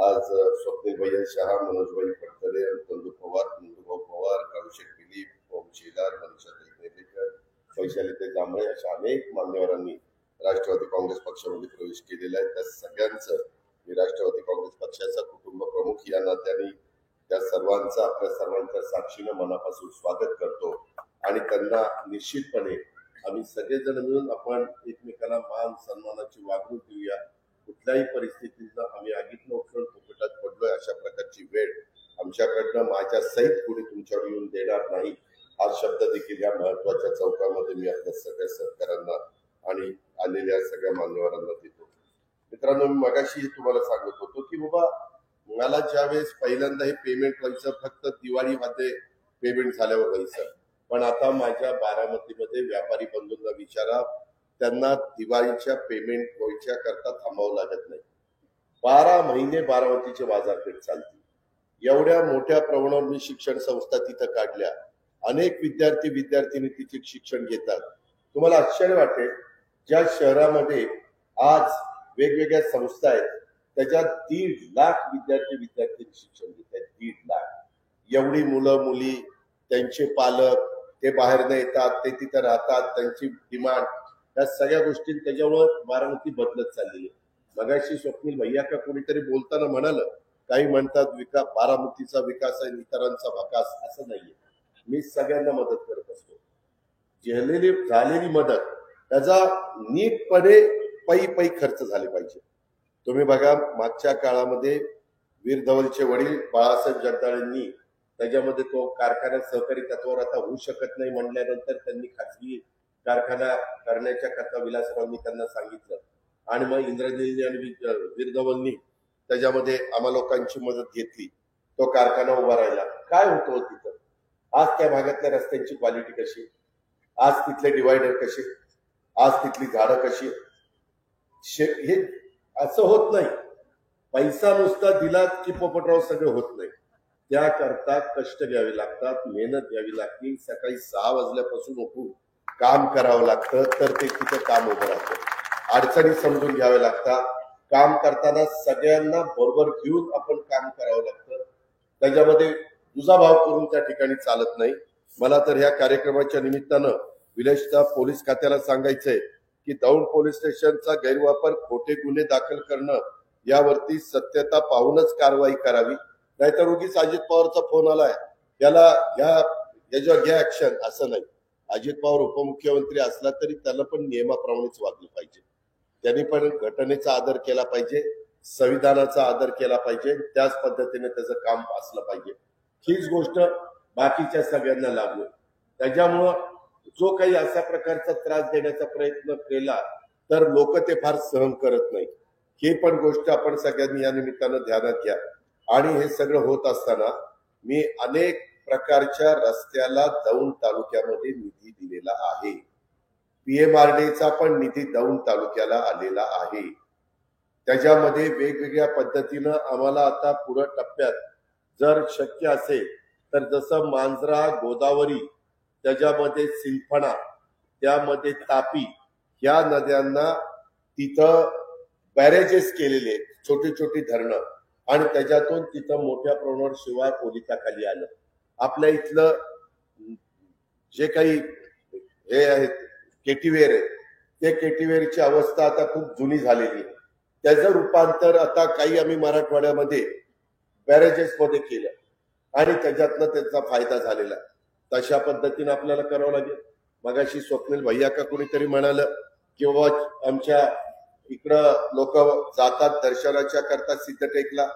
आज स्वप्नील भैया शहा, मनोजभाई फडतरे, नंदू पवार, नंदूभाऊ पवार, काळूशेठ दिलीप, ओम शेलार, मनीषाताई नेर्लेकर, वैशालीताई जांभळे अशा अनेक मान्यवरांनी राष्ट्रवादी काँग्रेस पक्षामध्ये प्रवेश केलेला आहे. त्या सगळ्यांचं मी राष्ट्रवादी काँग्रेस पक्षाचा कुटुंब प्रमुख या नात्याने त्या सर्वांचं आपल्या सर्वांच्या साक्षीनं मनापासून स्वागत करतो आणि त्यांना निश्चितपणे आम्ही सगळेजण मिळून आपण एकमेकांना मान सन्मानाची वागणूक देऊया. कुठल्याही परिस्थितीत आम्ही आगीतनं उठून फुकटात पडलोय अशा प्रकारची वेळ आमच्याकडनं माझ्या सहित कोणी तुमच्यावर येऊन देणार नाही हा शब्द देखील या महत्वाच्या चौकामध्ये मी आपल्या सगळ्या सहकाऱ्यांना आणि आलेल्या सगळ्या मान्यवरांना देतो. मित्रांनो, मी मगाशी तुम्हाला सांगत होतो की बाबा मला ज्यावेळेस पहिल्यांदा हे पेमेंट व्हायचं फक्त दिवाळीमध्ये पेमेंट झाल्यावर व्हायचं, पण आता माझ्या बारामतीमध्ये व्यापारी बंधूंना विचारा, त्यांना दिवाळीच्या पेमेंट व्हायच्या करता थांबावं लागत नाही. 12 महिने बारामतीचे बाजारपेठ चालते. एवढ्या मोठ्या प्रमाणावर मी शिक्षण संस्था तिथं काढल्या. अनेक विद्यार्थी तिथे शिक्षण घेतात. तुम्हाला आश्चर्य वाटेल, ज्या शहरामध्ये आज वेगवेगळ्या संस्था आहेत त्याच्यात 1.5 लाख विद्यार्थी शिक्षण घेत आहेत. 1.5 लाख. एवढी मुलं मुली, त्यांचे पालक, ते बाहेर न येतात, ते तिथं राहतात, त्यांची डिमांड, या सगळ्या गोष्टी त्याच्यामुळे बारामती बदलत चालली आहे. मगाशी स्वप्नील भैया का कोणीतरी बोलताना म्हणालं, काही म्हणतात बारामतीचा विकास आहे, इतरांचा विकास. असं नाहीये. मी सगळ्यांना मदत करत असतो. झालेली मदत त्याचा नीटपणे पै खर्च झाले पाहिजे. तुम्ही बघा, मागच्या काळामध्ये वीर धवलचे वडील बाळासाहेब जगदाळेंनी त्याच्यामध्ये तो कारखाना सहकारी तत्वावर आता होऊ शकत नाही म्हणल्यानंतर त्यांनी खाजगी कारखाना करण्याच्या करता विलासरावांनी त्यांना सांगितलं आणि मग इंद्रदेवनी आणि वीर धवलनी त्याच्यामध्ये आम्हा लोकांची मदत घेतली. तो कारखाना उभा राहिला. काय होतो तिथं? आज त्या भागातल्या रस्त्यांची क्वालिटी कशी, आज तिथले डिवायडर कसे, आज तिथली झाडं कशी, हे असं होत नाही. पैसा नुसता दिला की पोपटराव सगळं होत नाही. त्याकरता कष्ट घ्यावे लागतात, मेहनत घ्यावी लागते. सकाळी 6 वाजल्यापासून उठून काम करावं लागतं, तर ते तिथं काम उभं राहतं. अडचणी समजून घ्याव्या लागतात. काम करताना सगळ्यांना बरोबर घेऊन आपण काम करावं लागतं. त्याच्यामध्ये दुजाभाव करून त्या ठिकाणी चालत नाही. मला तर ह्या कार्यक्रमाच्या निमित्तानं विशेषतः पोलीस खात्याला सांगायचंय की दौंड पोलीस स्टेशनचा गैरवापर, खोटे गुन्हे दाखल करणं यावरती सत्यता पाहूनच कारवाई करावी. नाहीतर उगीच अजित पवारचा फोन आलाय याला याच्यावर घ्या ऍक्शन, असं नाही. अजित पवार उपमुख्यमंत्री असला तरी त्याला पण नियमाप्रमाणेच वागलं पाहिजे. त्यांनी पण घटनेचा आदर केला पाहिजे, संविधानाचा आदर केला पाहिजे, त्याच पद्धतीने त्याचं काम असलं पाहिजे. हीच गोष्ट बाकीच्या सगळ्यांना लागू. त्याच्यामुळं जो काही अशा प्रकारचा त्रास देण्याचा प्रयत्न केला तर लोक ते फार सहन करत नाही. ही पण गोष्ट आपण सगळ्यांनी या निमित्तानं ध्यानात घ्या. आणि हे सगळं होत असताना मी अनेक प्रकारच्या रस्त्याला दौंड तालुक्यामध्ये निधी दिलेला आहे. PMRDचा पण निधी दौंड तालुक्याला आलेला आहे. त्याच्यामध्ये वेगवेगळ्या पद्धतीनं आम्हाला आता पुढे टप्प्यात जर शक्य असेल तर जसं मांजरा, गोदावरी, त्याच्यामध्ये सिंफणा, त्यामध्ये तापी, या नद्यांना तिथं बॅरेजेस केलेले, छोटी छोटी धरणं, आणि त्याच्यातून तिथं मोठ्या प्रमाणावर शिवाय पोलिसाखाली आलं. आपल्या इथलं जे काही हे आहेत केटीवेर आहे, ते केटीवेरची अवस्था आता खूप जुनी झालेली. त्याचं रूपांतर आता काही आम्ही मराठवाड्यामध्ये बॅरेजेस मध्ये केलं आणि त्याच्यातनं त्याचा फायदा झालेला. तशा पद्धतीने आपल्याला करावं लागेल. मगाशी स्वप्नील भैया का कोणीतरी म्हणालं की बाबा आमच्या इकडं लोक जातात दर्शनाच्या करता सिद्धटेकला.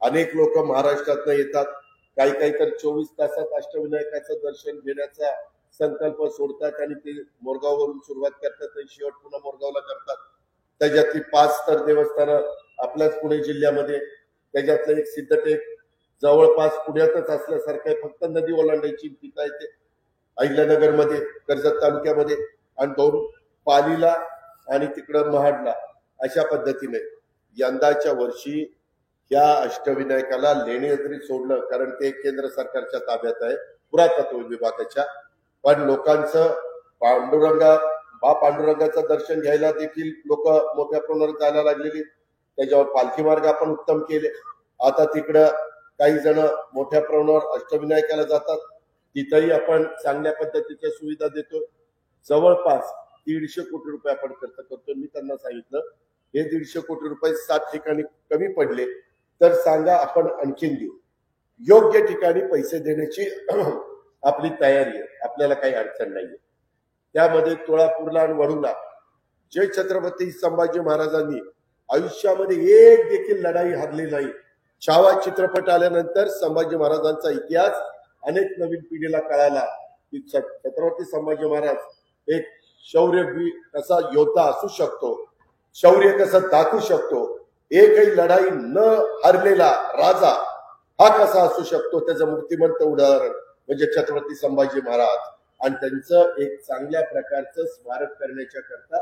अनेक लोक महाराष्ट्रातनं येतात. काही तर 24 तासात अष्टविनायकाचं दर्शन घेण्याचा संकल्प सोडतात आणि ते मोरगाववरून सुरुवात करतात आणि शेवट पुन्हा मोरगावला करतात. त्याच्यातली 5 तर देवस्थानं आपल्याच पुणे जिल्ह्यामध्ये, त्याच्यातलं एक सिद्धटेक जवळपास पुण्यातच असल्यासारखं आहे. फक्त नदी ओलांडायची तिथं आहे ते अहिल्यानगरमध्ये, कर्जत तालुक्यामध्ये, आणि 2 पालीला आणि तिकडं महाडला. अशा पद्धतीने यंदाच्या वर्षी या अष्टविनायकाला लेणे जरी सोडलं, कारण ते केंद्र सरकारच्या ताब्यात आहे, पुरातत्व विभागाच्या, पण लोकांचं पांडुरंगाचं दर्शन घ्यायला देखील लोक मोठ्या प्रमाणात जायला लागलेली. त्याच्यावर पालखी मार्ग आपण उत्तम केले. आता तिकडं काही जण मोठ्या प्रमाणावर अष्टविनायकाला जातात, तिथंही आपण चांगल्या पद्धतीच्या सुविधा देतो. जवळपास 150 कोटी रुपये आपण खर्च करतो. मी त्यांना सांगितलं हे 150 कोटी रुपये 7 ठिकाणी कमी पडले तर सांगा, आपण आणखीन देऊ. योग्य ठिकाणी पैसे देण्याची आपली तयारी आहे, आपल्याला काही अडचण नाहीये. त्यामध्ये तुळापूरला आणि वडूला जे छत्रपती संभाजी महाराजांनी आयुष्यामध्ये एक देखील लढाई हरली नाही. छावा चित्रपट आल्यानंतर संभाजी महाराजांचा इतिहास अनेक नवीन पिढीला कळाला की छत्रपती संभाजी महाराज एक शौर्य कसा योद्धा असू शकतो, शौर्य कसं दाखवू शकतो, एकही लढाई न हरलेला राजा हा कसा असू शकतो. त्याचं मूर्तिमंत उदाहरण म्हणजे छत्रपती संभाजी महाराज. आणि त्यांचं एक चांगल्या प्रकारचं स्मारक करण्याच्या करता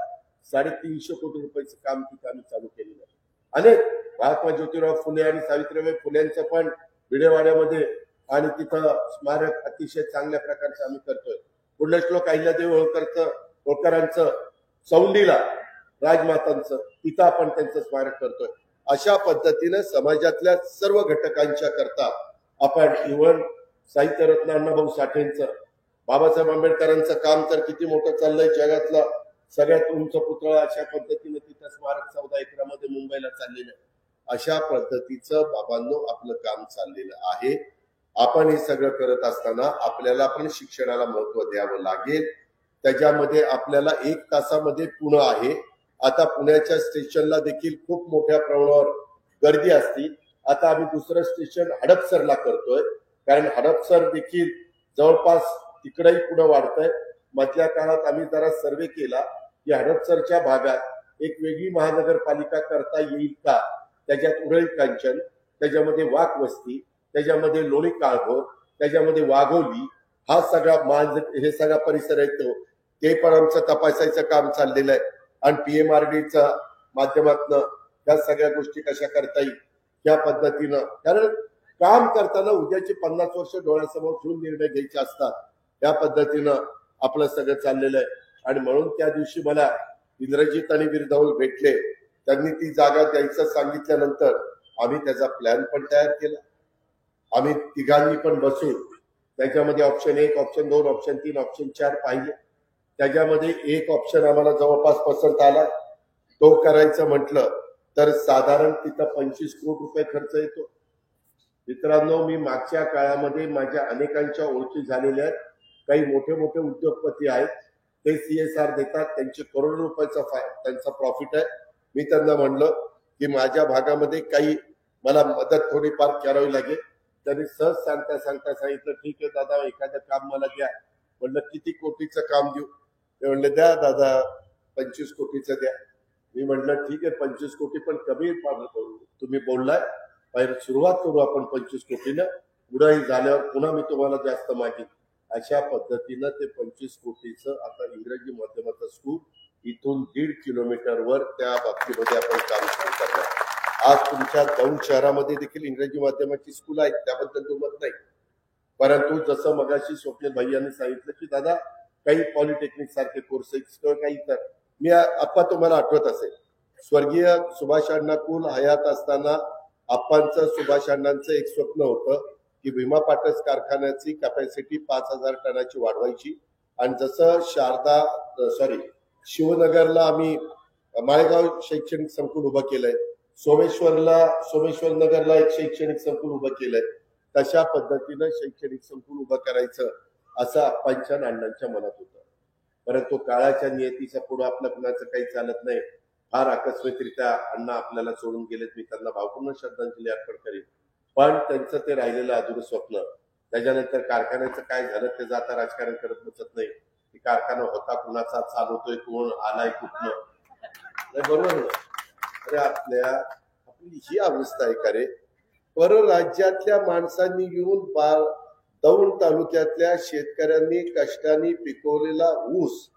350 कोटी रुपयाचं काम तिथं आम्ही चालू केलेलं आहे. अनेक महात्मा ज्योतिराव फुले आणि सावित्रीबाई फुलेंचं पण विडेवाड्यामध्ये आणि तिथं स्मारक अतिशय चांगल्या प्रकारचं आम्ही करतोय. पुण्यश्लोक अहिल्यादेवी होळकरांचं चौंडीला राजमातांचं तिथं आपण त्यांचं स्मारक करतोय. अशा पद्धतीने समाजातल्या सर्व घटकांच्या करता आपण इव्हन साहित्यरत्न अण्णाभाऊ साठेंचं, बाबासाहेब आंबेडकरांचं काम तर किती मोठं चाललंय, जगातला सगळ्यात उंच पुतळा अशा पद्धतीने तिथं स्मारक 14 एकरामध्ये मुंबईला चाललेलं. अशा पद्धतीचं बाबांनो आपलं काम चाललेलं आहे. आपण हे सगळं करत असताना आपल्याला पण शिक्षणाला महत्व द्यावं लागेल. त्याच्यामध्ये आपल्याला 1 तासामध्ये पुणे आहे. आता पुण्याच्या स्टेशनला देखील खूप मोठ्या प्रमाणावर गर्दी असते. आता आम्ही दुसरं स्टेशन हडपसरला करतोय, कारण हडपसर देखील जवळपास तिकडेही पुढे वाढतंय. मधल्या काळात आम्ही जरा सर्वे केला की हडपसरच्या भागात एक वेगळी महानगरपालिका करता येईल का. त्याच्यात उरळी कांचन, त्याच्यामध्ये वाक वस्ती, त्याच्यामध्ये लोणी काळभोर, त्याच्यामध्ये वाघोली, हा सगळा हे सगळा परिसर येतो. ते पण आमचं तपासायचं काम चाललेलं आहे. आणि PMRDच्या माध्यमातून त्या सगळ्या गोष्टी कशा करता येईल या पद्धतीनं, कारण काम करताना उद्याची 50 वर्ष डोळ्यासमोर ठेवून निर्णय घ्यायचे असतात. त्या पद्धतीनं आपलं सगळं चाललेलं आहे. आणि म्हणून त्या दिवशी मला इंद्रजित आणि वीरधवल भेटले. त्यांनी ती जागा द्यायचं सांगितल्यानंतर आम्ही त्याचा प्लॅन पण तयार केला. आम्ही तिघांनी पण बसून त्याच्यामध्ये ऑप्शन 1, ऑप्शन 2, ऑप्शन 3, ऑप्शन 4 पाहिले. त्याच्यामध्ये एक ऑप्शन आम्हाला जवळपास पसंत आला. तो करायचं म्हटलं तर साधारण तिथं 25 कोटी रुपये खर्च येतो. मित्रांनो, मी मागच्या काळामध्ये माझ्या अनेकांच्या ओळखी झालेल्या आहेत. काही मोठे मोठे उद्योगपती आहेत, ते CSR देतात, त्यांचे करोडो रुपयाचा त्यांचा प्रॉफिट आहे. मी त्यांना म्हणलं की माझ्या भागामध्ये काही मला मदत थोडीफार करावी लागेल. त्यांनी सहज सांगता सांगितलं ठीक आहे दादा, एखादं काम मला द्या. म्हणलं किती कोटीचं काम देऊ. ते म्हणले द्या दादा 25 कोटीचं द्या. मी म्हटलं ठीक आहे 25 कोटी पण कमी तुम्ही बोललाय, बाहेर सुरुवात करू आपण 25 कोटीनं, पुढेही झाल्यावर पुन्हा मी तुम्हाला जास्त मागेन. अशा पद्धतीनं ते 25 कोटीचं आता इंग्रजी माध्यमाचं स्कूल इथून 1.5 किलोमीटरवर त्या बाबतीमध्ये आपण काम सुरू करणार. आज तुमच्या दौंड शहरामध्ये देखील इंग्रजी माध्यमाची स्कूल आहेत, त्याबद्दल दुमत नाही. परंतु जसं मगाशी स्वप्नील भाई यांनी सांगितलं की दादा काही पॉलिटेक्निक सारखे कोर्सेस किंवा काही, तर मी आप्पा तुम्हाला आठवत असेल स्वर्गीय सुभाष अण्णा कुल हयात असताना आप्पांचं सुभाष अण्णांचं एक स्वप्न होतं की भीमा पाटस कारखान्याची कॅपॅसिटी 5000 टनाची वाढवायची. आणि जसं शिवनगरला आम्ही माळेगाव शैक्षणिक संकुल उभं केलंय, सोमेश्वर नगरला एक शैक्षणिक संकुल उभं केलंय, तशा पद्धतीनं शैक्षणिक संकुल उभं करायचं असं आप्पांच्या अण्णांच्या मनात होतं. परंतु काळाच्या नियतीच्या पुढे आपलं कुणाचं काही चालत नाही. फार आकस्मिकरित्या अण्णा आपल्याला सोडून गेलेत. मी त्यांना भावपूर्ण श्रद्धांजली अर्पण करेन. पण त्यांचं ते राहिलेलं अधुरं स्वप्न, त्याच्यानंतर कारखान्याचं काय झालं ते जाता राजकारण करत बसत नाही. की कारखाना होता कुणाचा, चालवतोय कोण, आलाय कुठनं, बरोबर ना. अरे आपली ही अवस्था आहे का रे. परराज्यातल्या माणसांनी येऊन दौंड तालुक्यातल्या शेतकऱ्यांनी कष्टाने पिकवलेला ऊस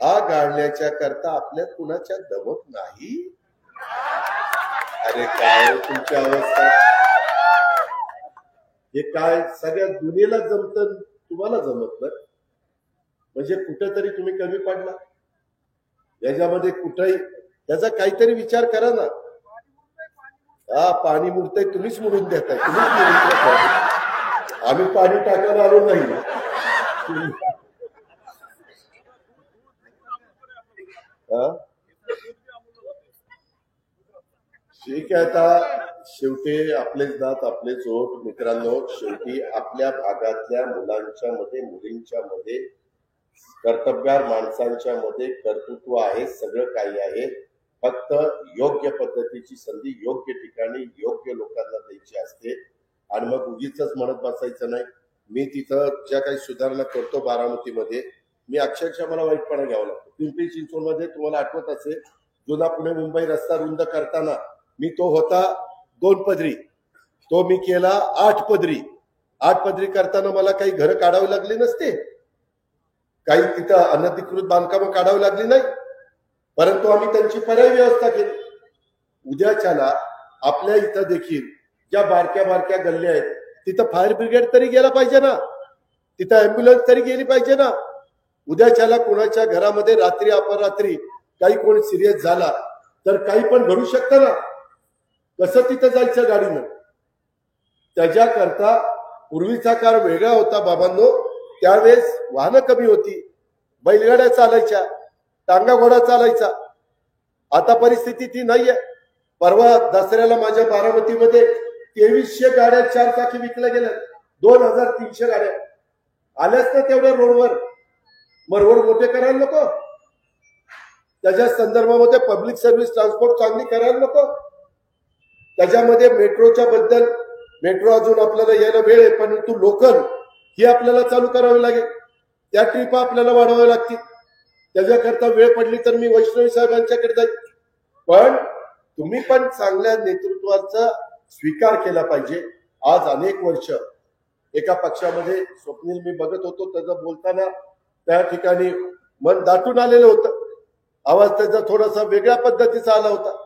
हा गाळण्याच्या करता आपल्यात कुणाच्या दमत नाही. अरे काय तुमची अवस्था, हे काय सगळ्या दुनियेला जमत, तुम्हाला जमत नाही म्हणजे कुठेतरी तुम्ही कमी पडला. याच्यामध्ये कुठेही त्याचा काहीतरी विचार करा ना. हा पाणी मुरतंय, तुम्हीच मुरून देताय, तुम्हीच मुरून देताय. आम्ही पाणी टाकायला आलो नाही. ठीक आहे, आता शेवटी आपलेच दात आपलेच ओठ. मित्रांनो, शेवटी आपल्या भागातल्या मुलांच्या मध्ये, मुलींच्या मध्ये, कर्तबगार माणसांच्या मध्ये कर्तृत्व आहे, सगळं काही आहे. फक्त योग्य पद्धतीची संधी योग्य ठिकाणी योग्य लोकांना द्यायची असते. आणि मग उगीच म्हणत बसायचं नाही. मी तिथं ज्या काही सुधारणा करतो बारामतीमध्ये, मी अक्षरशः मला वाईटपणा घ्यावा लागतो. पिंपरी चिंचवडमध्ये तुम्हाला आठवत असेल, जुना पुणे मुंबई रस्ता रुंद करताना मी तो होता 2 पदरी, तो मी केला 8 पदरी. 8 पदरी करताना मला काही घरं काढावी लागली नसते, काही तिथं अनधिकृत बांधकामं काढावी लागली नाही, परंतु आम्ही त्यांची पर्यायी व्यवस्था केली. उद्याच्याला आपल्या इथं देखील ज्या बारक्या बारक्या गल्ल्या आहेत तिथं फायर ब्रिगेड तरी गेला पाहिजे ना, तिथं अँब्युलन्स तरी गेली पाहिजे ना. उद्याच्याला कोणाच्या घरामध्ये रात्री अपरात्री काही कोणी सिरियस झाला तर काही पण घडू शकतं ना. कसं तिथं जायचं गाडीनं? त्याच्याकरता पूर्वीचा काळ वेगळा होता बाबांनो. त्यावेळेस वाहनं कमी होती, बैलगाड्या चालायच्या, टांगा घोडा चालायचा. आता परिस्थिती ती नाहीये. परवा दसऱ्याला माझ्या बारामतीमध्ये 2300 गाड्या 4 चाकी विकल्या गेल्या. 2300 गाड्या आल्याच ना तेवढ्या रोडवर. मग रोड मोठे करायला नको? त्याच्या संदर्भामध्ये पब्लिक सर्व्हिस ट्रान्सपोर्ट चांगली करायला नको? त्याच्यामध्ये मेट्रोच्या बद्दल, मेट्रो अजून आपल्याला यायला वेळ आहे, परंतु लोकल ही आपल्याला चालू करावी लागेल. त्या ट्रिपा आपल्याला वाढवाव्या लागतील. त्याच्याकरता वेळ पडली तर मी वैष्णवी साहेबांच्याकडे जाईल. पण तुम्ही पण चांगल्या नेतृत्वाचा स्वीकार केला पाहिजे. आज अनेक वर्ष एका पक्षामध्ये स्वप्नील मी बघत होतो, त्याचं बोलताना त्या ठिकाणी मन दाटून आलेलं होतं. आवाज त्याचा थोडासा वेगळ्या पद्धतीचा आला होता.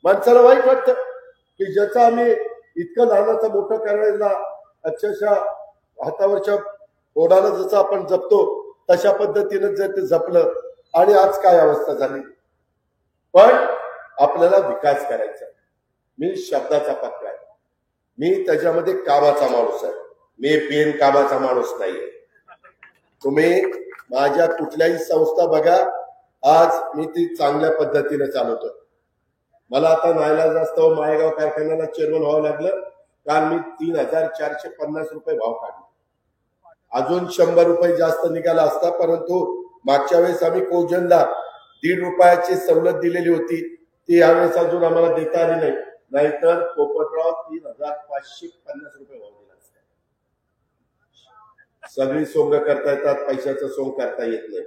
माणसाला वाईट वाटतं की ज्याचा आम्ही इतकं लहानाचं मोठं करायला अक्षरशः हातावरच्या ओढाला जसं आपण जपतो तशा पद्धतीनं जर ते जपलं आणि आज काय अवस्था झाली. पण आपल्याला विकास करायचा. मी शब्दाचा पक्का आहे, मी त्याच्यामध्ये कामाचा माणूस आहे, मी बिनकामाचा माणूस नाहीये. तुम्ही माझ्या कुठल्याही संस्था बघा, आज मी ती चांगल्या पद्धतीने चालवतोय. मला आता नाईलाज असतो, माळेगाव कारखान्याला चेअरमन व्हावं लागलं. काल मी 3450 रुपये भाव काढला. अजून 100 रुपये जास्त निघाला असता, परंतु मागच्या वेळेस आम्ही कोजनला 1.5 रुपयाची सवलत दिलेली होती, ती यावेळेस अजून आम्हाला देता आली नाही. नाहीतर पोपटराव 3550 रुपये भाव दिला असता. सगळी सोंग करता येतात, पैशाचं सोंग करता येत नाही.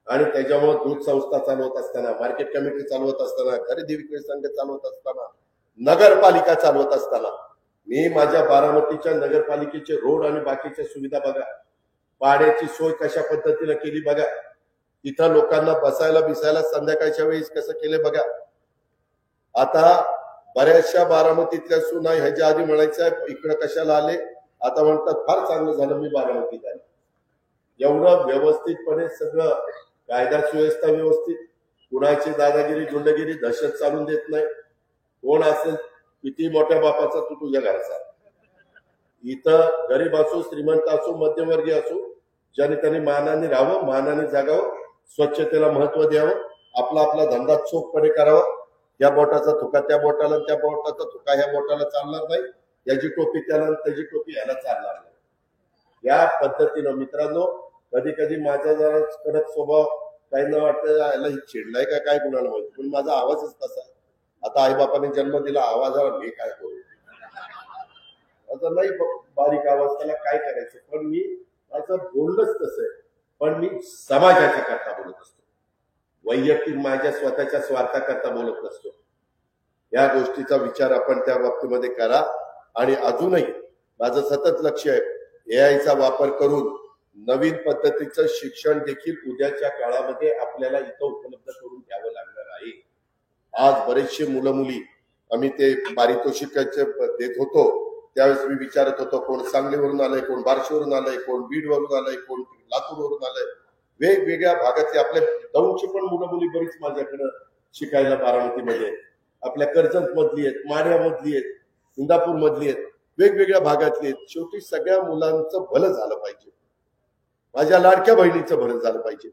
आणि त्याच्यामुळे दूध संस्था चालवत असताना, मार्केट कमिटी चालवत असताना, खरेदी विक्री संघ चालवत असताना, नगरपालिका चालवत असताना, मी माझ्या बारामतीच्या नगरपालिकेचे रोड आणि बाकीच्या सुविधा बघा, पाण्याची सोय कशा पद्धतीने केली बघा, तिथं लोकांना बसायला बिसायला संध्याकाळच्या वेळेस कसं केले बघा. आता बऱ्याचशा बारामतीतल्या सुना ह्याच्या आधी म्हणायचं इकडे कशाला आले, आता म्हणतात फार चांगलं झालं मी बारामतीत आले. एवढं व्यवस्थितपणे सगळं कायदा सुव्यवस्था व्यवस्थित, कुणाची दादागिरी गुंडगिरी दहशत चालून देत नाही. कोण असेल किती मोठ्या बापाचा तू तुझ्या घरचा, इथं गरीब असो श्रीमंत असो मध्यमवर्गीय असो, ज्याने त्यांनी मानाने राहावं, मानाने जगावं, स्वच्छतेला महत्व द्यावं, आपला आपला धंदा चोखपणे करावा. या बोटाचा थुका त्या बोटाला, त्या बोटाचा थुका ह्या बोटाला चालणार नाही, याची टोपी त्याला, त्याची टोपी याला चालणार नाही. या पद्धतीनं मित्रांनो, कधी कधी माझा जरा कडक स्वभाव काहींना वाटतं याला ही चिडलाय का काय कुणाला माहिती, पण माझा आवाजच तसा. आता आईबापाने जन्म दिला, आवाजाला मी काय करू, आता नाही बारीक आवाज, त्याला काय करायचं. पण मी असं बोललंच तसं आहे, पण मी समाजाच्या करता बोलत असतो, वैयक्तिक माझ्या स्वतःच्या स्वार्थाकरता बोलत नसतो. या गोष्टीचा विचार आपण त्या बाबतीमध्ये करा. आणि अजूनही माझं सतत लक्ष आहे, एआयचा वापर करून नवीन पद्धतीचं शिक्षण देखील उद्याच्या काळामध्ये आपल्याला इथं उपलब्ध करून द्यावं लागणार आहे. आज बरेचसे मुलं मुली आम्ही ते पारितोषिकाचे देत होतो, त्यावेळेस मी विचारत होतो कोण सांगलीवरून आलंय, कोण बार्शीवरून आलंय, कोण बीडवरून आलंय, कोण लातूरवरून आलंय. वेगवेगळ्या भागातले आपल्या दौंडची पण मुलं मुली बरीच माझ्याकडे शिकायला बारामतीमध्ये. आपल्या कर्जत मधली आहेत, माढ्यामधली आहेत, इंदापूर मधली आहेत, वेगवेगळ्या भागातली आहेत. शेवटी सगळ्या मुलांचं भलं झालं पाहिजे, माझ्या लाडक्या बहिणीचं भलं झालं पाहिजे,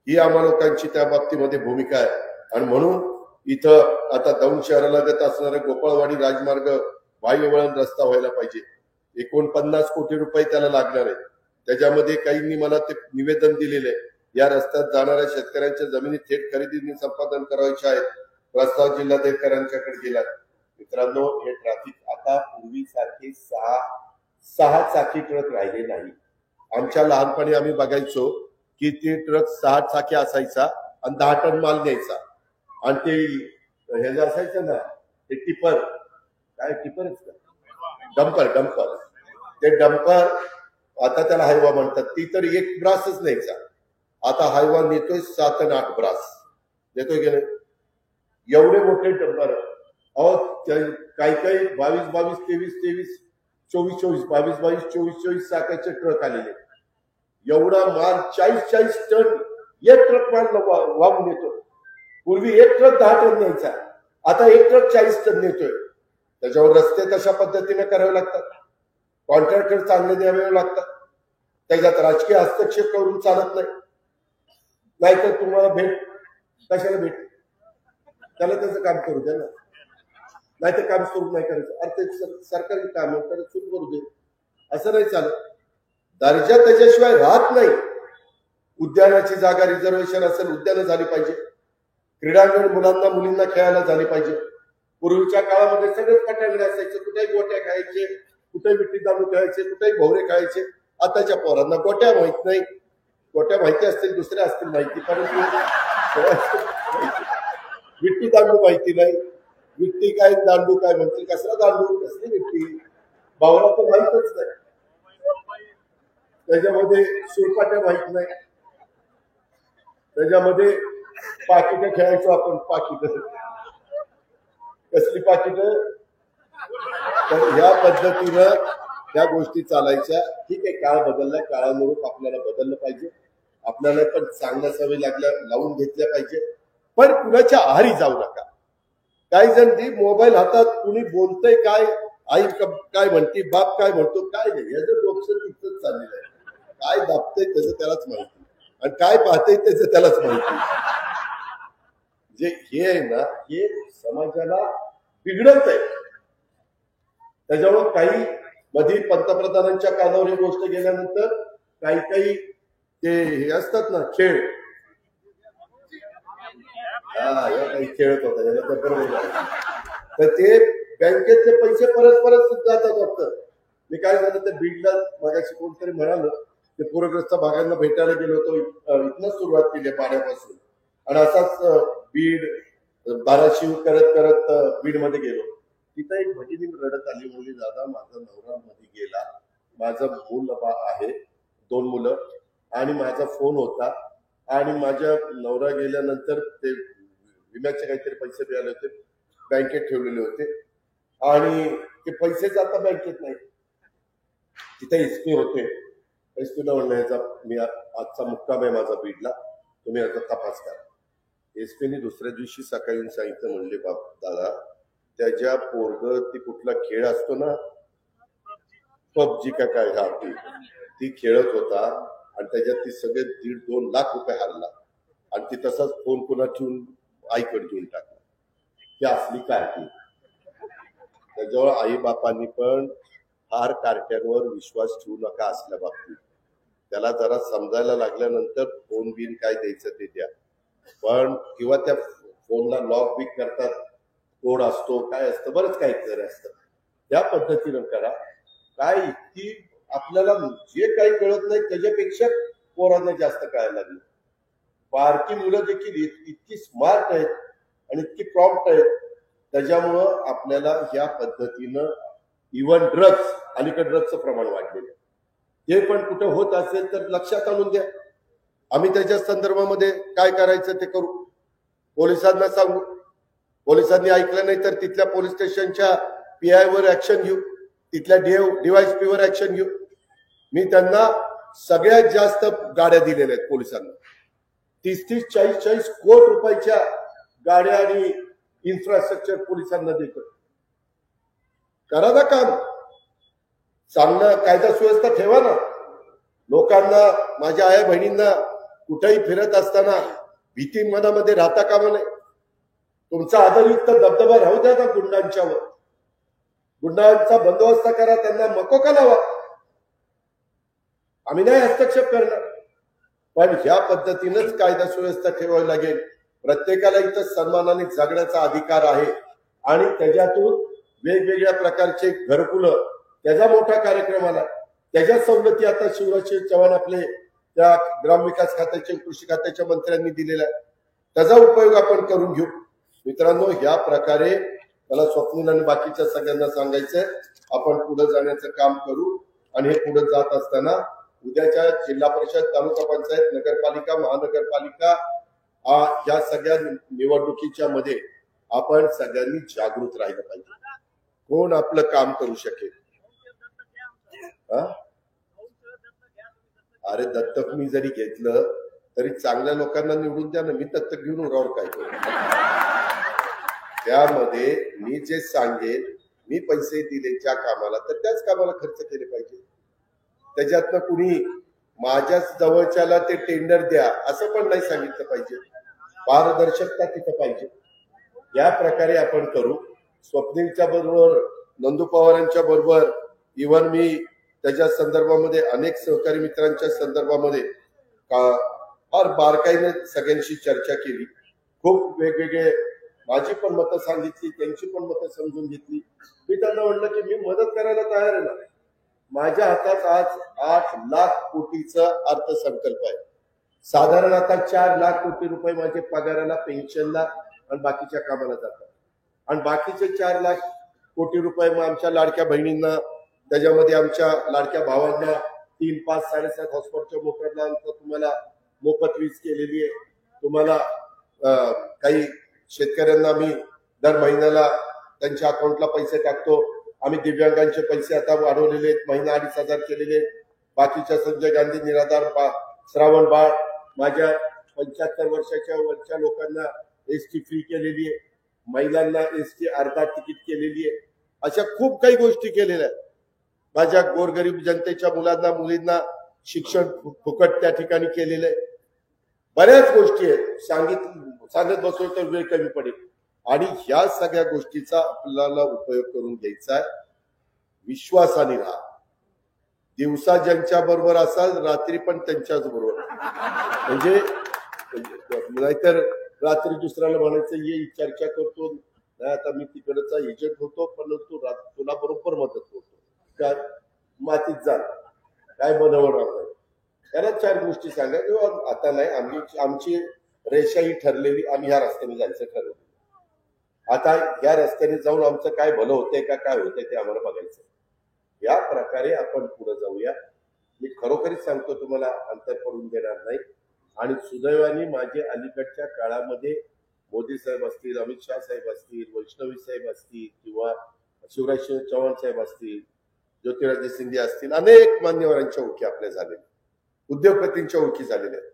ही आम्हा लोकांची त्या बाबतीमध्ये भूमिका आहे. आणि म्हणून इथं आता दौंड शहरालगत असणारा गोपाळवाडी राजमार्ग बाह्य वळण रस्ता व्हायला पाहिजे. 49 कोटी रुपये त्याला लागणार आहे. त्याच्यामध्ये काहींनी मला ते निवेदन दिलेले आहे, या रस्त्यात जाणाऱ्या शेतकऱ्यांच्या जमिनी थेट खरेदीने संपादन करायच्या आहेत. प्रस्ताव जिल्हाधिकाऱ्यांच्याकडे गेला. मित्रांनो, हे ट्रॅफिक आता पूर्वीसारखे सहा चाकी ट्रक राहिले नाही. आमच्या लहानपणी आम्ही बघायचो की ते ट्रक 6 चाकी असायचा आणि 10 टन माल न्यायचा. आणि ते हे जे असायचं ना, ते टिपर, काय टिपरच का, डंपर, ते डंपर आता त्याला हायवा म्हणतात. ती तर 1 ब्रासच न्यायचा. आता हायवा नेतोय 7 आणि 8 ब्रास देतोय की नाही. एवढे मोठे डंपर. अहो काही 22 23 24 22 चाकाचे ट्रक आलेले. एवढा माल 40 टन एक ट्रक माल वाहून नेतो. पूर्वी एक ट्रक 10 टन न्यायचा, आता एक ट्रक 40 टन नेतोय. त्याच्यावर रस्ते कशा पद्धतीने करावे लागतात, कॉन्ट्रॅक्टर चांगले द्यावे लागतात. त्याच्यात राजकीय हस्तक्षेप करून चालत नाही. नाहीतर तुम्हाला भेट कशाला भेट, त्याला त्याचं काम करू द्या ना, नाहीतर काम सुरू नाही करायचं. अरे सरकारी काम तर सुरू करू दे, असं नाही चालत. दर्जा त्याच्याशिवाय राहत नाही. उद्यानाची जागा रिझर्वेशन असेल, उद्यानं झाली पाहिजे. क्रीडांगण मुलांना मुलींना खेळायला झाली पाहिजे. पूर्वीच्या काळामध्ये सगळेच पटांगणे असायचे, कुठेही गोट्या खेळायचे, कुठेही विट्टी दांडू खेळायचे, कुठेही भोवरे खेळायचे. आताच्या पोरांना गोट्या माहित नाही. गोट्या माहिती असतील, दुसऱ्या असतील माहिती, परंतु विट्टी दांडू माहिती नाही. विट्टी काय, दांडू काय म्हणतील, कसला दांडू, कसली विट्टी, बावला तर माहितच नाही. त्याच्यामध्ये सुरपाट्या माहित नाही. त्याच्यामध्ये पाकिटं खेळायचो आपण. पाकिटं कसली पाकिटं. तर ह्या पद्धतीनं त्या गोष्टी चालायच्या. ठीक आहे, काळ बदलला, काळानुरूप आपल्याला बदललं पाहिजे. आपल्याला पण चांगल्या सवयी लावून घेतल्या पाहिजे. पण कुणाच्या आहारी जाऊ नका. काही जण ती मोबाईल हातात, कुणी बोलतंय काय, आई काय म्हणते, बाप काय म्हणतो, काय नाही, याचं डोकं तिथंच चाललेलं आहे. काय दाबतंय त्याचं त्यालाच माहिती, आणि काय पाहतंय त्याचं त्यालाच माहिती. जे हे आहे ना, हे समाजाला बिघडत आहे. त्याच्यामुळे काही मध्ये पंतप्रधानांच्या कानावर ही गोष्ट गेल्यानंतर काही ते हे असतात ना, खेळ, काही खेळत होता बरोबर. तर ते बँकेतले पैसे परत जातात वाटतं. मी काय झालं, ते बीडला मगाशी कोणतरी म्हणालं, ते पूरग्रस्त भागांना भेटायला गेलो होतो. इथनच सुरुवात केली पाण्यापासून. आणि असाच बीड धाराशिव करत बीड मध्ये गेलो. तिथं एक भगिनी रडत आली, मुली, दादा माझा नवरा मध्ये गेला, माझं मूल आहे, 2 मुलं, आणि माझा फोन होता, आणि माझ्या नवरा गेल्यानंतर ते विम्याचे काहीतरी पैसे मिळाले होते, बँकेत ठेवलेले होते, आणि ते पैसेच आता बँकेत नाही. तिथे एसपी होते. एसपीला म्हणलं, याचा मी आजचा मुक्काम आहे माझा बीडला, तुम्ही याचा तपास करा. एसपीने दुसऱ्या दिवशी सकाळी सांगितलं, म्हणले बाप दादा, त्याच्या पोरग ती कुठला खेळ असतो ना, पबजी का काय, हा ती खेळत होता, आणि त्याच्यात ती सगळे 1.5-2 लाख रुपये हरला, आणि ती तसाच फोन पुन्हा ठेवून आईकडे घेऊन टाकला. ही असली कारकी. त्याच्यावर आई बापांनी पण फार कारट्यांवर विश्वास ठेवू नका असल्या बाबतीत. त्याला जरा समजायला लागल्यानंतर फोन बिन काय द्यायचं ते द्या, पण किंवा त्या फोनला लॉक बिक करतात, कोड असतो, काय असतं, बरंच काही जर असतं, त्या पद्धतीनं करा. काय इतकी आपल्याला जे काही कळत नाही त्याच्यापेक्षा पोरांना जास्त कळायला लागलं. बारकी मुलं देखील इतकी स्मार्ट आहेत आणि इतकी प्रॉम्प्ट आहेत. त्याच्यामुळं आपल्याला ह्या पद्धतीनं इव्हन ड्रग्स, अलीकडे ड्रग्सचं प्रमाण वाढलेलं आहे, हे पण कुठे होत असेल तर लक्षात आणून द्या. आम्ही त्याच्या संदर्भामध्ये काय करायचं ते करू, पोलिसांना सांगू. पोलिसांनी ऐकलं नाही तर तिथल्या पोलीस स्टेशनच्या PI वर ऍक्शन घेऊ, तिथल्या DYSP वर ऍक्शन घेऊ. मी त्यांना सगळ्यात जास्त गाड्या दिलेल्या आहेत पोलिसांना. 30-40 कोटी रुपयाच्या गाड्या आणि इन्फ्रास्ट्रक्चर पोलिसांना देतोय. करा ना काम, चांगलं कायदा सुव्यवस्था ठेवा ना. लोकांना, माझ्या आया बहिणींना कुठेही फिरत असताना भीती मनामध्ये राहता कामा नये. तुमचा आदरयुक्त दबदबा राहू द्या ना गुंडांच्यावर. गुंडांचा बंदोबस्त करा, त्यांना मकोका लावा. आम्ही नाही हस्तक्षेप करणार, पण ह्या पद्धतीनंच कायदा सुव्यवस्था ठेवावी लागेल. प्रत्येकाला इथं सन्मानाने जगण्याचा अधिकार आहे आणि त्याच्यातून वेगवेगळ्या प्रकारचे घरकुलं, त्याचा मोठा कार्यक्रम आला, त्याच्या सवलती आता शिवराज चव्हाण आपले त्या ग्रामविकास खात्याचे, कृषी खात्याच्या मंत्र्यांनी दिलेला आहे, त्याचा उपयोग आपण करून घेऊ. मित्रांनो, या प्रकारे मला स्वप्नील आणि बाकीच्या सगळ्यांना सांगायचंय, आपण पुढे जाण्याचं काम करू. आणि हे पुढे जात असताना उद्याच्या जिल्हा परिषद, तालुका पंचायत, नगरपालिका, महानगरपालिका या सगळ्या निवडणुकीच्या मध्ये आपण सगळ्यांनी जागृत राहिलं पाहिजे. कोण आपलं काम करू शकेल? अरे दत्तक मी जरी घेतलं तरी चांगल्या लोकांना निवडून द्या ना. मी दत्तक घेऊन उरावर काय करू? त्यामध्ये मी जे सांगेन, मी पैसे दिले ज्या कामाला तर त्याच कामाला खर्च केले पाहिजे. त्याच्यातनं कुणी माझ्या जवळच्याला ते टेंडर द्या असं पण नाही सांगितलं पाहिजे. पारदर्शकता तिथं पाहिजे. या प्रकारे आपण करू. स्वप्नीलच्या बरोबर, नंदू पवारांच्या बरोबर, इव्हन मी त्याच्या संदर्भामध्ये अनेक सहकारी मित्रांच्या संदर्भामध्ये फार बारकाईने सगळ्यांशी चर्चा केली. खूप वेगवेगळे माझी पण मतं सांगितली, त्यांची पण मतं समजून घेतली. मी त्यांना म्हटलं की मी मदत करायला तयार आहे ना. माझ्या हातात आज 8 लाख कोटीचा अर्थसंकल्प आहे. साधारण आता 4 लाख कोटी रुपये माझे पगाराला, पेन्शनला आणि बाकीच्या कामाला जातात. आणि बाकीचे 4 लाख कोटी रुपये मग आमच्या लाडक्या बहिणींना, त्याच्यामध्ये आमच्या लाडक्या भावांना 3, 5, 7.5 हॉस्पिटलच्या मोफतला तुम्हाला मोफत वीज केलेली आहे. तुम्हाला काही शेतकऱ्यांना मी दर महिन्याला त्यांच्या अकाउंटला पैसे टाकतो. आम्ही दिव्यांगांचे पैसे आता वाढवलेले आहेत, महिना 2,500 केलेले आहेत. बाकीच्या संजय गांधी निराधार, श्रावण बाळ, माझ्या 75 वर्षाच्या वरच्या लोकांना एसटी फ्री केलेली आहे, महिलांना एसटी अर्धा तिकीट केलेली आहे. अशा खूप काही गोष्टी केलेल्या आहेत. माझ्या गोरगरीब जनतेच्या मुलांना, मुलींना शिक्षण फुकट त्या ठिकाणी केलेलं आहे. बऱ्याच गोष्टी आहेत, सांगत बसलो तर वेळ कमी पडेल. आणि ह्या सगळ्या गोष्टीचा आपल्याला उपयोग करून घ्यायचा आहे. विश्वासाने राहा. दिवसा ज्यांच्या बरोबर असाल, रात्री पण त्यांच्याच बरोबर. म्हणजे नाहीतर रात्री दुसऱ्याला म्हणायचं ये चर्चा करतो, नाही आता मी तिकडचा एजंट होतो, पण तुला बरोबर मदत होतो. काय मातीत जा, काय बनवणार नाही. त्याला 4 गोष्टी सांगा. किंवा आता नाही, आमची रेषा ही ठरलेली, आम्ही ह्या रस्त्याने जायचं ठरवलं. आता या रस्त्याने जाऊन आमचं काय भलं होतंय का काय होतंय ते आम्हाला बघायचं. या प्रकारे आपण पुढे जाऊया. मी खरोखरीच सांगतो, तुम्हाला अंतर पडून देणार नाही. आणि सुदैवाने माझे अलीकडच्या काळामध्ये मोदी साहेब असतील, अमित शाह साहेब असतील, वैष्णवी साहेब असतील, किंवा शिवराज चव्हाण साहेब असतील, ज्योतिरादित्य सिंधिया असतील, अनेक मान्यवरांच्या ओळखी आपल्या झालेल्या, उद्योगपतींच्या ओळखी झालेल्या आहेत.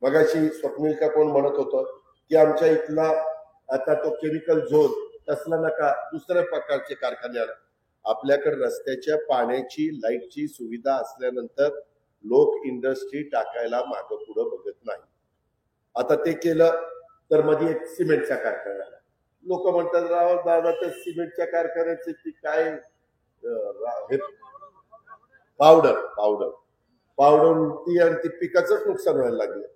मगाशी स्वप्नील का कोण म्हणत होतं की आमच्या इथला आता तो केमिकल झोन तसला नका, दुसऱ्या प्रकारचे कारखाने आले. आपल्याकडे रस्त्याच्या, पाण्याची, लाईटची सुविधा असल्यानंतर लोक इंडस्ट्री टाकायला मागं पुढं बघत नाही. आता ते केलं तर मध्ये एक सिमेंटचा कारखाना, लोक म्हणतात राव दादा त्या सिमेंटच्या कारखान्याचे ती काय हे पावडर उठती आणि ती पिकाचंच नुकसान व्हायला लागलं.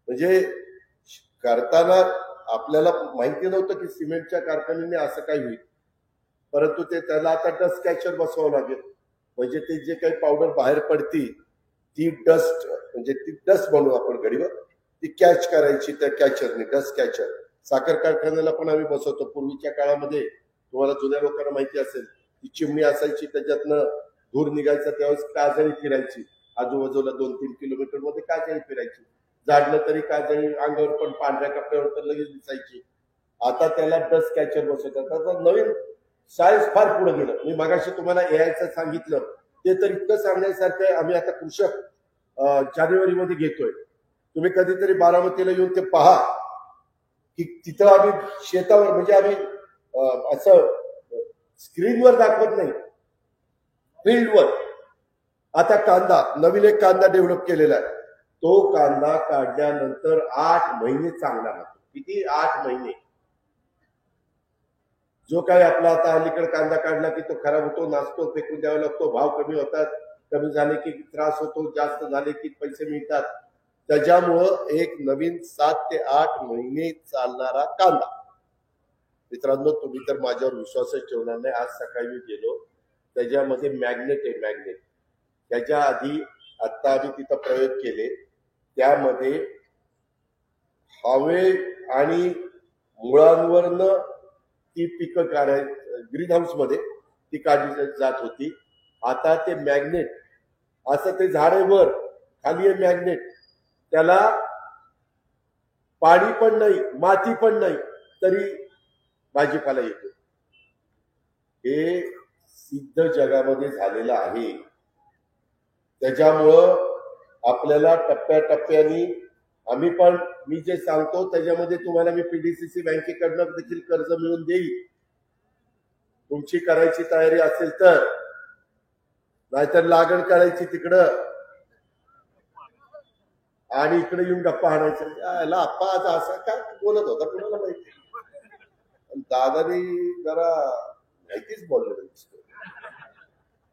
म्हणजे करताना आपल्याला माहिती नव्हतं की सिमेंटच्या कारखान्याने असं काय होईल, परंतु ते त्याला आता डस्ट कॅचर बसवावं लागेल. म्हणजे ते जे काही पावडर बाहेर पडती ती डस्ट, म्हणजे ती डस्ट बनवू आपण घडीवर, ती कॅच करायची त्या कॅचरने, डस्ट कॅचर. साखर कारखान्याला पण आम्ही बसवतो. पूर्वीच्या काळामध्ये तुम्हाला जुन्या लोकांना माहिती असेल, ती चिमणी असायची, त्याच्यातनं धूर निघायचा, त्यावेळेस काजळी फिरायची आजूबाजूला 2-3 किलोमीटर मध्ये, काजळी फिरायची. झाडलं तरी काजळी अंगावर पण पांढऱ्या कपड्यावर तर लगेच दिसायची. आता त्याला डस्ट कॅचर बसवतात. आता नवीन सायन्स फार पुढे गेलं. मी मगाशी तुम्हाला एआयचं सांगितलं, ते तर इतकं सांगण्यासारखं आहे. आम्ही आता कृषक जानेवारीमध्ये घेतोय. तुम्ही कधीतरी बारामतीला येऊन ते पहा. की तिथं आम्ही शेतावर म्हणजे आम्ही असं स्क्रीनवर दाखवत नाही, फील्डवर. आता कांदा, नवीन एक कांदा डेव्हलप केलेला आहे. तो कांदा काढल्यानंतर 8 महिने चांगला राहतो. किती? 8 महिने. जो काही आपला आता अलीकडे कांदा काढला की तो खराब होतो, नासतो, फेकून द्यावा लागतो, भाव कमी होतात, कमी झाले की त्रास होतो, जास्त झाले की पैसे मिळतात. त्याच्यामुळं एक नवीन 7 ते 8 महिने चालणारा कांदा. मित्रांनो, तुम्ही तर माझ्यावर विश्वासच ठेवणार नाही. आज सकाळी मी गेलो, त्याच्यामध्ये मॅग्नेट आहे, मॅग्नेट. त्याच्या आधी आता आम्ही तिथं प्रयोग केले, त्यामध्ये हवे आणि मुळांवरनं ती पिकं काढाय ग्रीन हाऊस मध्ये ती काढली जात होती. आता ते मॅग्नेट असं ते झाडेवर खाली आहे मॅग्नेट, त्याला पाणी पण नाही, माती पण नाही, तरी भाजीपाला येतो. हे सिद्ध जगामध्ये झालेलं आहे. त्याच्यामुळं आपल्याला टप्प्याटप्प्याने आम्ही पण, मी जे सांगतो त्याच्यामध्ये तुम्हाला मी पीडीसीसी बँकेकडनं देखील कर्ज मिळून देईल, तुमची करायची तयारी असेल तर. नाहीतर लागण करायची तिकडं आणि इकडे येऊन गप्पा हाणायचं. अप्पा आज असं काय बोलत होता कुणाला माहिती. दादानी जरा माहितीच बोललेलं दिसतो.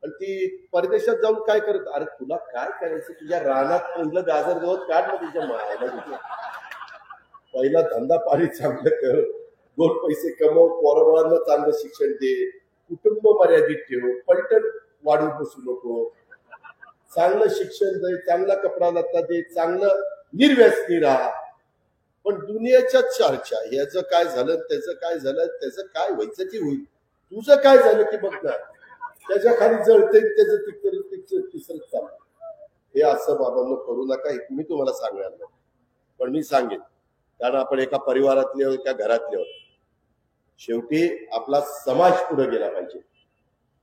आणि ती परदेशात जाऊन काय करत, अरे तुला काय करायचं, तुझ्या रानात पहिलं गाजर गवत काढ ना, तुझ्या मायाला पहिला धंदा पाणी चांगलं कर, 2 पैसे कमव, पोराबाळांना चांगलं शिक्षण दे, कुटुंब मर्यादित ठेव, पलटण वाढून बसू नको, चांगलं शिक्षण दे, चांगला कपडा लत्ता दे, चांगलं निर्व्यसनी राहा. पण दुनियाच्या चर्चा, याचं काय झालं, त्याचं काय झालं, त्याचं काय व्हायचं की होईल, तुझं काय झालं की बघ ना, त्याच्या खाली जळते, त्याचं तिसरं चाललं. हे असं बाबांनो करू नका. हे मी तुम्हाला सांगणार नाही, पण मी सांगेन, कारण आपण एका परिवारातले आहोत, एका घरातले आहोत. शेवटी आपला समाज पुढे गेला पाहिजे,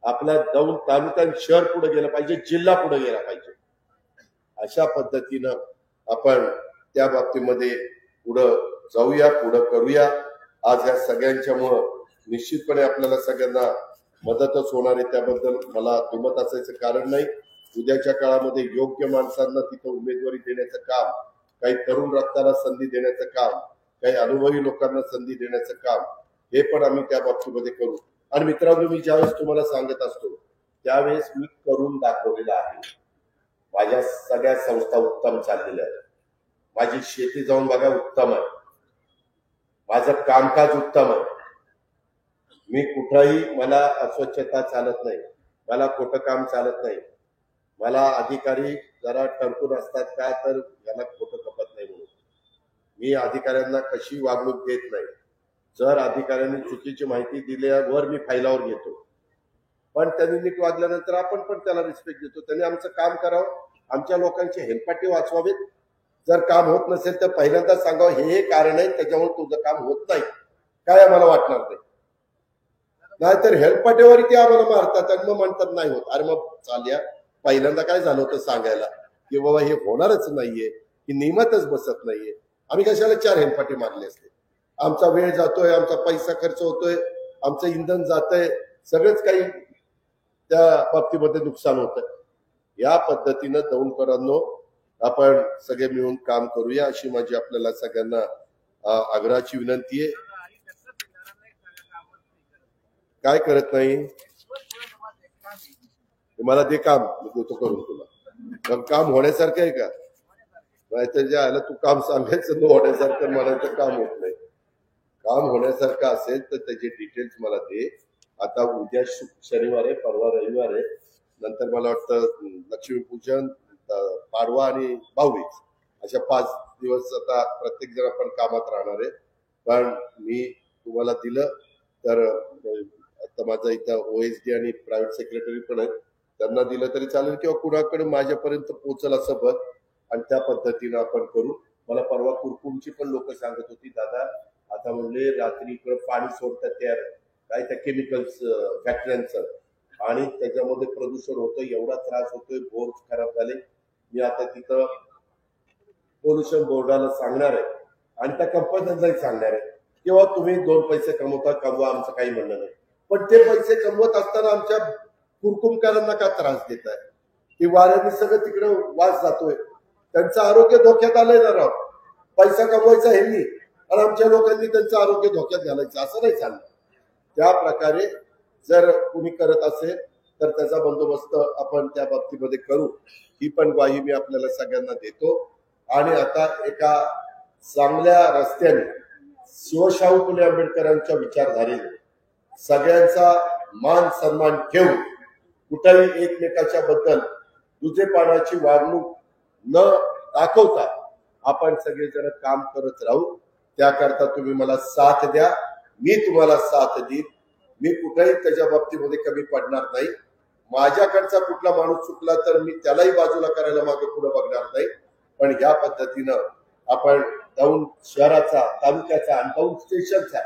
आपला जाऊन तालुका शहर पुढे गेलं पाहिजे, जिल्हा पुढे गेला पाहिजे. अशा पद्धतीनं आपण त्या बाबतीमध्ये पुढं जाऊया, पुढं करूया. आज या सगळ्यांच्यामुळं निश्चितपणे आपल्याला सगळ्यांना मदतच होणार आहे. त्याबद्दल मला दुमत असायचं कारण नाही. उद्याच्या काळामध्ये योग्य माणसांना तिथं उमेदवारी देण्याचं काम, काही तरुण रक्ताला संधी देण्याचं काम, काही अनुभवी लोकांना संधी देण्याचं काम, हे पण आम्ही त्या बाबतीमध्ये करू. आणि मित्रांनो, मी ज्यावेळेस तुम्हाला सांगत असतो त्यावेळेस मी करून दाखवलेलं आहे. माझ्या सगळ्या संस्था उत्तम चाललेल्या आहेत. माझी शेती जाऊन बघा, उत्तम आहे. माझं कामकाज उत्तम आहे. मी कुठंही, मला अस्वच्छता चालत नाही, मला खोटं काम चालत नाही. मला अधिकारी जरा टरकून असतात का, तर याला खोटं खपत नाही म्हणून मी अधिकाऱ्यांना कशी वागणूक देत नाही. जर अधिकाऱ्यांनी चुकीची माहिती दिल्यावर मी फायलावर घेतो, पण त्यांनी नीट वागल्यानंतर आपण पण त्याला रिस्पेक्ट देतो. त्यांनी आमचं काम करावं, आमच्या लोकांचे हेलपाटे वाचवावेत. जर काम होत नसेल तर पहिल्यांदा सांगावं, हे कारण आहे, त्याच्यामुळे तुझं काम होत नाही, काय आम्हाला वाटणार नाही. नाहीतर हेलपाटेवर ते आम्हाला मारतात आणि मग म्हणतात नाही होत. अरे मग चालया, पहिल्यांदा काय झालं होतं सांगायला की बाबा हे होणारच नाहीये, की नियमातच बसत नाहीये. आम्ही कशाला 4 हेलपाटे मारले असते. आमचा वेळ जातोय, आमचा पैसा खर्च होतोय, आमचं इंधन जातंय, सगळंच काही त्या बाबतीमध्ये नुकसान होतं. या पद्धतीनं दौंडकरांनो आपण सगळे मिळून काम करूया, अशी माझी आपल्याला सगळ्यांना आग्रहाची विनंती आहे. काय करत नाही, मला ते काम मी देतो करून तुला. पण काम होण्यासारखं आहे का? नाहीतर जे आलं तू काम सांगायचं न होण्यासारखं म्हणायचं काम होत नाही. काम होण्यासारखं असेल तर त्याचे डिटेल्स मला दे. आता उद्या शनिवार आहे, परवा रविवार आहे, नंतर मला वाटतं लक्ष्मीपूजन, पाडवा आणि भाऊबीज, अशा 5 दिवस आता प्रत्येक जण आपण कामात राहणार आहे. पण मी तुम्हाला दिलं तर आता माझा इथं OSD आणि प्रायव्हेट सेक्रेटरी पण आहेत, त्यांना दिलं तरी चालेल, किंवा कुणाकडे माझ्यापर्यंत पोहोचल असं बघ, आणि त्या पद्धतीनं आपण करू. मला परवा कुरकुमची पण लोक सांगत होती, दादा आता म्हणले रात्री इकडे पाणी सोडतात तयार काय त्या केमिकल्स फॅक्टऱ्यांचं, आणि त्याच्यामध्ये प्रदूषण होतं, एवढा त्रास होतोय, बोर खराब झाले. मी आता तिथं पोल्युशन बोर्डाला सांगणार आहे आणि त्या कंपन्यांनाही सांगणार आहे किंवा तुम्ही 2 पैसे कमवा, आमचं काही म्हणणं नाही. पण ते पैसे कमवत असताना आमच्या कुरकुमकारांना का त्रास देत आहे? की वाऱ्याने सगळं तिकडे वास जातोय, त्यांचं आरोग्य धोक्यात आलंय ना राव. पैसा कमवायचा ह्यांनी आणि आमच्या लोकांनी त्यांचं आरोग्य धोक्यात घालायचं, असं नाही चाललं. त्या प्रकारे जर कुणी करत असेल तर त्याचा बंदोबस्त आपण त्या बाबतीमध्ये करू, ही पण ग्वाही मी आपल्याला सगळ्यांना देतो. आणि आता एका चांगल्या रस्त्याने शिवशाहू फुले आंबेडकरांच्या विचारधारेने सगळ्यांचा मान सन्मान ठेवून कुठेही एकमेकाच्या बद्दल दुजेपणाची वागणूक न दाखवता आपण सगळेजण काम करत राहू. त्याकरता तुम्ही मला साथ द्या, मी तुम्हाला साथ देईन. मी कुठेही त्याच्या बाबतीमध्ये कमी पडणार नाही. माझ्याकडचा कुठला माणूस चुकला तर मी त्यालाही बाजूला करायला मागे पुढे बघणार नाही. पण या पद्धतीनं आपण दौंड शहराचा, तालुक्याचा आणि दौंड स्टेशनचा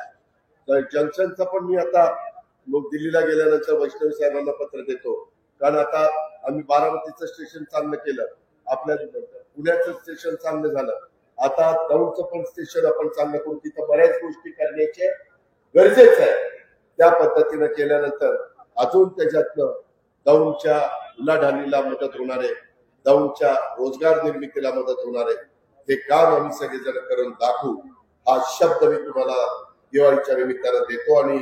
जंक्शनचा पण मी आता दिल्लीला गेल्यानंतर वैष्णवी साहेबांना पत्र देतो. कारण आता आम्ही बारामतीचं स्टेशन चांगलं केलं, आपल्या पुण्याचं स्टेशन चांगलं झालं, आता दौंडचं पण स्टेशन आपण चांगलं करू. तिथं बऱ्याच गोष्टी करण्याचे गरजेचं आहे. त्या पद्धतीनं केल्यानंतर अजून त्याच्यातनं दौंडच्या उलाढालीला मदत होणार आहे, दौंडच्या रोजगार निर्मितीला मदत होणार आहे. ते काम आम्ही सगळेजण करून दाखवू, हा शब्द मी तुम्हाला दिवाळीच्या निमित्तानं देतो आणि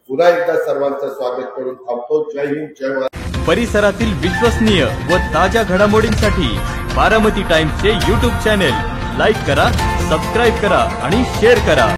पुन्हा एकदा सर्वांचं स्वागत करून थांबतो. जय हिंद, जय महाराष्ट्र. परिसरातील विश्वसनीय व ताज्या घडामोडींसाठी बारामती टाइम्सचे YouTube चॅनेल लाईक करा, सबस्क्राईब करा आणि शेअर करा.